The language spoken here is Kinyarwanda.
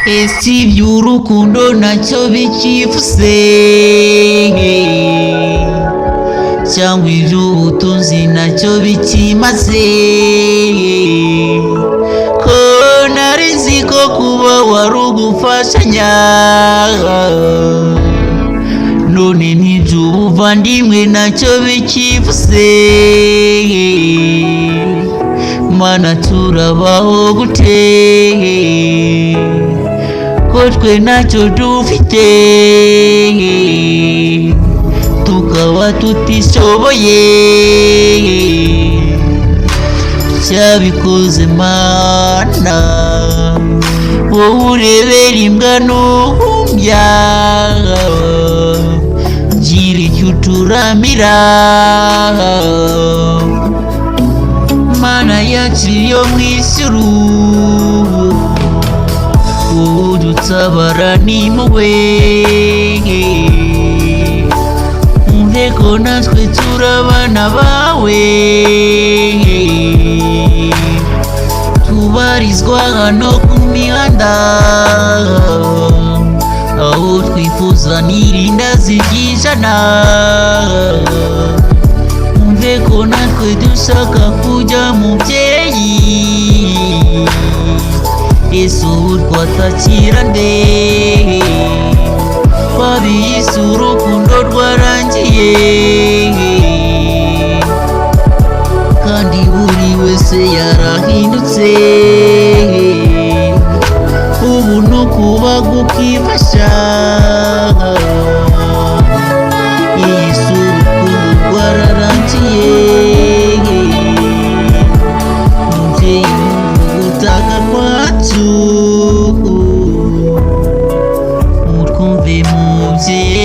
ese iby'urukundo ntacyo bikivuze, cyangwa iby'ubutunzi ntacyo bikimaze, ko nari nzi ko kuba wari ugufashanya, none n'iby'ubuvandimwe ntacyo bikivuze. Mana turabaho gute ko twe ntacyo dufite, tukaba tutishoboye, cyabikoze Mana, wowe urebera imbwa n'uhumbya, gira icyo uturamira. Mana yacu yo mu ijuru, wowe udutabara n'impuhwe, umve ko natwe turi abana bawe, tubarizwa hano ku mihanda, aho twifuza n'irindazi ry'ijana, umve ko natwe dushaka kujya mubyeyi, ese ubu twatakira nde, twabiyise urukundo rwarangiye, kandi buri wese yarahindutse, ubu ni ukuba gukifasha, iyise urukundo rwararangiye, mubyeyi gutaka kwacu, mutwumve mubyeyi.